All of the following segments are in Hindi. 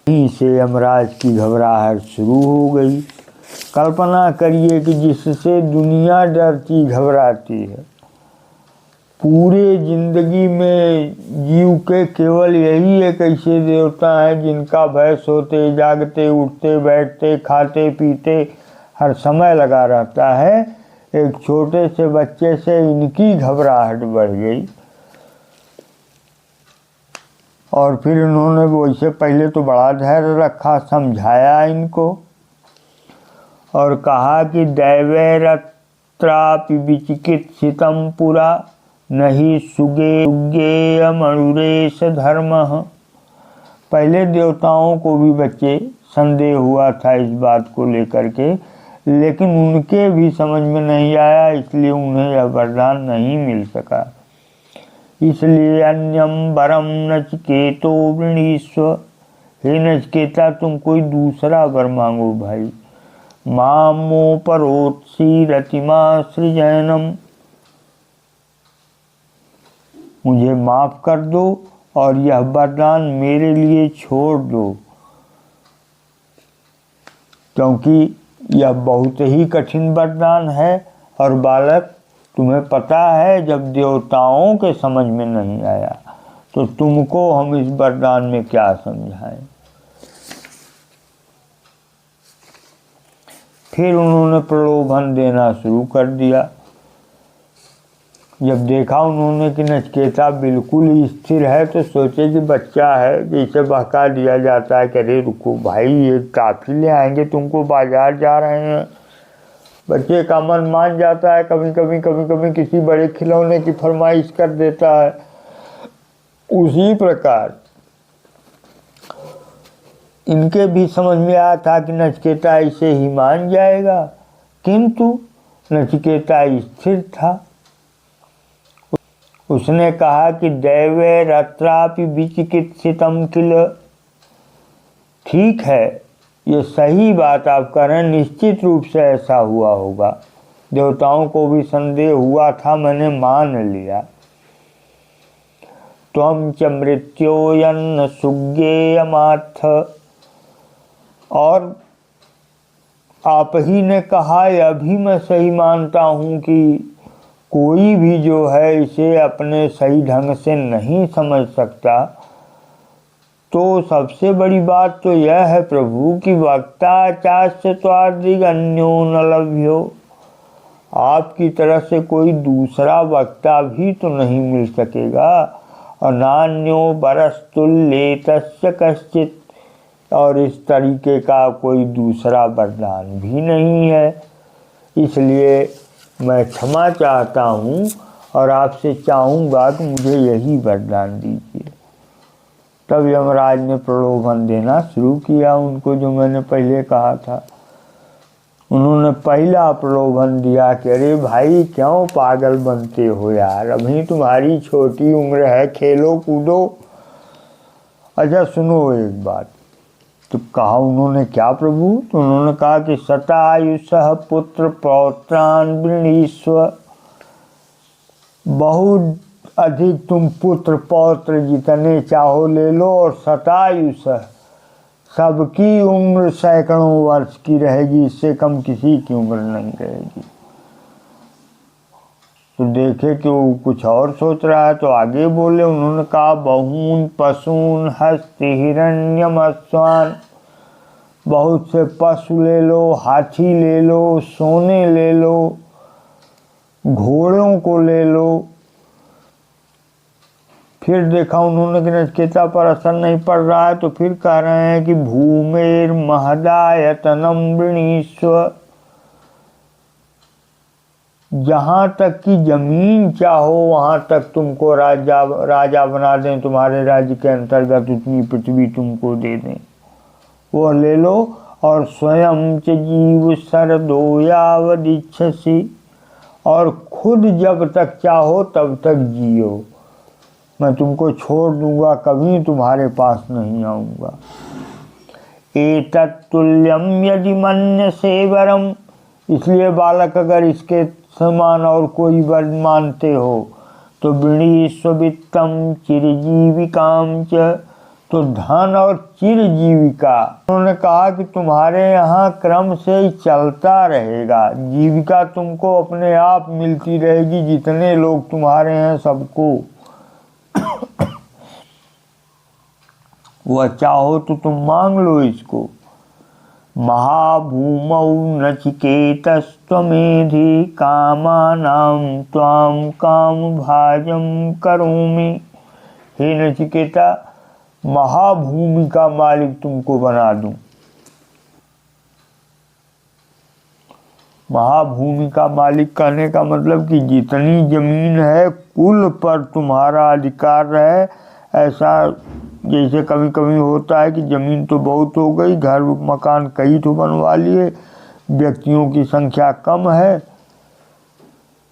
यहीं से यमराज की घबराहट शुरू हो गई। कल्पना करिए कि जिससे दुनिया डरती घबराती है, पूरे जिंदगी में जीव के केवल यही एक ऐसे देवता हैं जिनका भय सोते जागते उठते बैठते खाते पीते हर समय लगा रहता है। एक छोटे से बच्चे से इनकी घबराहट बढ़ गई और फिर उन्होंने वैसे पहले तो बड़ा धैर्य रखा, समझाया इनको और कहा कि दैवैरत्रापि विचिकित्सितं पुरा नहीं सुगे मणुरेश धर्मः। पहले देवताओं को भी बच्चे संदेह हुआ था इस बात को लेकर के, लेकिन उनके भी समझ में नहीं आया, इसलिए उन्हें यह वरदान नहीं मिल सका। इसलिए अन्यम वरम नचिकेतो वृणीस्व, हे नचिकेता तुम कोई दूसरा वर मांगो भाई। मामो परोत्सी रतिमा सृजनम, मुझे माफ कर दो और यह वरदान मेरे लिए छोड़ दो, क्योंकि यह बहुत ही कठिन वरदान है और बालक तुम्हें पता है जब देवताओं के समझ में नहीं आया तो तुमको हम इस वरदान में क्या समझाएं। फिर उन्होंने प्रलोभन देना शुरू कर दिया। जब देखा उन्होंने कि नचिकेता बिल्कुल ही स्थिर है तो सोचे कि बच्चा है, जैसे बहका दिया जाता है कि अरे रुको भाई ये काफ़ी ले आएंगे तुमको, बाजार जा रहे हैं। बच्चे का मन मान जाता है, कभी कभी किसी बड़े खिलौने की फरमाइश कर देता है। उसी प्रकार इनके भी समझ में आया था कि नचिकेता इसे ही मान जाएगा, किंतु नचिकेता स्थिर था। उसने कहा कि दैवैरत्रापि विचिकित्सितं किल, ठीक है ये सही बात आप कह रहे हैं, निश्चित रूप से ऐसा हुआ होगा, देवताओं को भी संदेह हुआ था, मैंने मान लिया। त्वं च मृत्योयन्न सुज्ञेयमार्थ, और आप ही ने कहा यह भी मैं सही मानता हूँ कि कोई भी जो है इसे अपने सही ढंग से नहीं समझ सकता। तो सबसे बड़ी बात तो यह है प्रभु कि वक्ता चास्य त्वादिग अन्यो न लभ्यो, आपकी तरह से कोई दूसरा वक्ता भी तो नहीं मिल सकेगा। और नान्यो बरस्तुल्येतस्य कश्चित, और इस तरीके का कोई दूसरा वरदान भी नहीं है। इसलिए मैं क्षमा चाहता हूँ और आपसे चाहूँगा कि मुझे यही वरदान दीजिए। तब यमराज ने प्रलोभन देना शुरू किया उनको, जो मैंने पहले कहा था। उन्होंने पहला प्रलोभन दिया कि अरे भाई क्यों पागल बनते हो यार, अभी तुम्हारी छोटी उम्र है, खेलो कूदो। अच्छा सुनो एक बात। तो कहा उन्होंने क्या प्रभु? तो उन्होंने कहा कि शतायुषः पुत्र पौत्रान वृणीस्व, बहुत अधिक तुम पुत्र पौत्र जितने चाहो ले लो, और शतायुषः सबकी उम्र सैकड़ों वर्ष की रहेगी, इससे कम किसी की उम्र नहीं रहेगी। तो देखे कि वो कुछ और सोच रहा है तो आगे बोले। उन्होंने कहा बहून पशून हस्ति हिरण्यम अश्वान, बहुत से पशु ले लो, हाथी ले लो, सोने ले लो, घोड़ों को ले लो। फिर देखा उन्होंने कि नचिकेता पर असर नहीं पड़ रहा है तो फिर कह रहे हैं कि भूमेर महदायतनम वृणीस्व, जहाँ तक कि जमीन चाहो वहाँ तक तुमको राजा बना दें, तुम्हारे राज्य के अंतर्गत उतनी पृथ्वी तुमको दे दें, वो ले लो। और स्वयं च जीव सरदो यावदिच्छसि, और खुद जब तक चाहो तब तक जियो, मैं तुमको छोड़ दूंगा, कभी तुम्हारे पास नहीं आऊँगा। एतत्तुल्यं यदि मन्यसे वरम, इसलिए बालक अगर इसके समान और कोई वर मानते हो तो वृणीस्व वित्तम चिरजीविकाम च, तो धन और चिरजीविका, उन्होंने कहा कि तुम्हारे यहाँ क्रम से ही चलता रहेगा, जीविका तुमको अपने आप मिलती रहेगी, जितने लोग तुम्हारे हैं सबको। वह चाहो तो तुम मांग लो इसको। महाभूमौ नचिकेतस्त्वमेधि कामानां त्वां कामभाजं करोमि। हे नचिकेता, महाभूमि का मालिक तुमको बना दूं। महाभूमि का मालिक कहने का मतलब कि जितनी जमीन है कुल पर तुम्हारा अधिकार है। ऐसा जैसे कभी कभी होता है कि ज़मीन तो बहुत हो गई, घर मकान कई तो बनवा लिए, व्यक्तियों की संख्या कम है,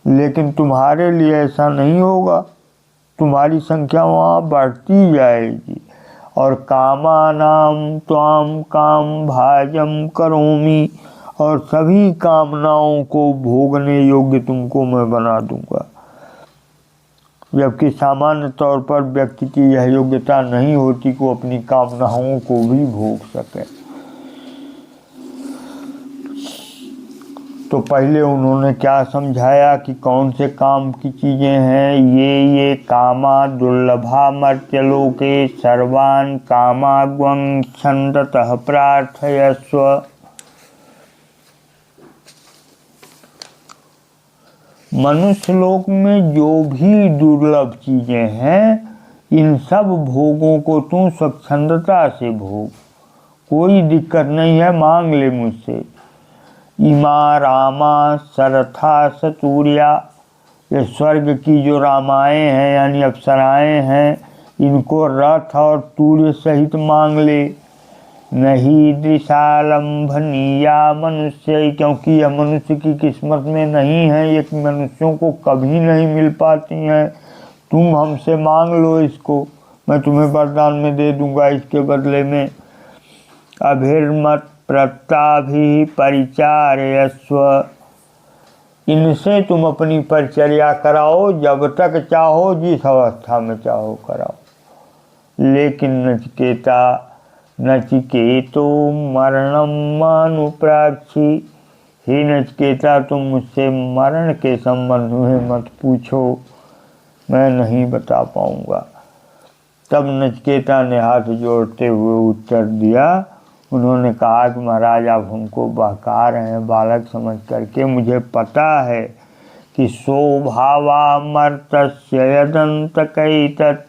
लेकिन तुम्हारे लिए ऐसा नहीं होगा, तुम्हारी संख्या वहाँ बढ़ती जाएगी। और कामानां त्वां काम भाजम करोमि, और सभी कामनाओं को भोगने योग्य तुमको मैं बना दूंगा। जबकि सामान्य तौर पर व्यक्ति की यह योग्यता नहीं होती कि वो अपनी कामनाओं को भी भोग सके। तो पहले उन्होंने क्या समझाया कि कौन से काम की चीज़ें हैं। ये कामा दुर्लभा मर्त्यलोके सर्वान् कामाग्वं छन्दतः प्रार्थयस्व। मनुष्य लोक में जो भी दुर्लभ चीज़ें हैं, इन सब भोगों को तू स्वच्छंदता से भोग, कोई दिक्कत नहीं है, मांग ले मुझसे। इमा रामा सरथा सतूर्या, ये स्वर्ग की जो रामाएँ हैं यानी अप्सराएँ हैं, इनको रथ और तूर्य सहित मांग ले। नहीं दृशालंभनीया मनुष्य, क्योंकि यह मनुष्य की किस्मत में नहीं है, ये मनुष्यों को कभी नहीं मिल पाती हैं। तुम हमसे मांग लो इसको, मैं तुम्हें वरदान में दे दूंगा इसके बदले में। अभिर्मत प्रत्याभि परिचारयस्व, इनसे तुम अपनी परिचर्या कराओ, जब तक चाहो, जिस अवस्था में चाहो कराओ। लेकिन नचिकेता, नचिकेतो मरणम मानुप्राक्षी, हे नचिकेता, तुम मुझसे मरण के संबंध में मत पूछो, मैं नहीं बता पाऊंगा। तब नचिकेता ने हाथ जोड़ते हुए उत्तर दिया। उन्होंने कहा कि महाराज, आप हमको बहका रहे हैं बालक समझ करके। मुझे पता है कि स्वभावा मर्तस्य यदंतकैतत्,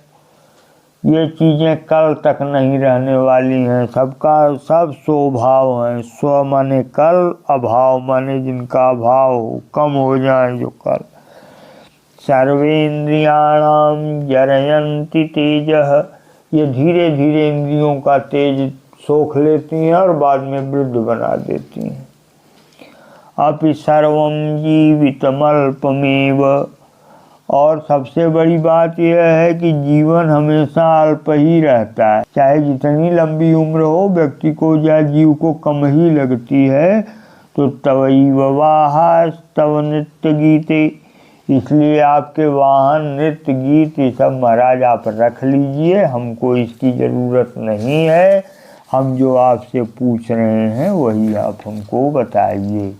ये चीज़ें कल तक नहीं रहने वाली हैं, सबका सब स्वभाव हैं। स्व माने कल, अभाव माने जिनका अभाव हो, कम हो जाए जो कल। सर्वेन्द्रियाणाम जरयन्ति तेजः, ये धीरे धीरे इंद्रियों का तेज सोख लेती हैं और बाद में वृद्ध बना देती हैं। अपि सर्वं जीवितमल्पमेव, और सबसे बड़ी बात यह है कि जीवन हमेशा अल्प ही रहता है। चाहे जितनी लंबी उम्र हो, व्यक्ति को या जीव को कम ही लगती है। तो तवैव वाहास्तव नृत्य गीते, इसलिए आपके वाहन नृत्य गीत ये सब महाराज आप रख लीजिए, हमको इसकी ज़रूरत नहीं है। हम जो आपसे पूछ रहे हैं वही आप हमको बताइए।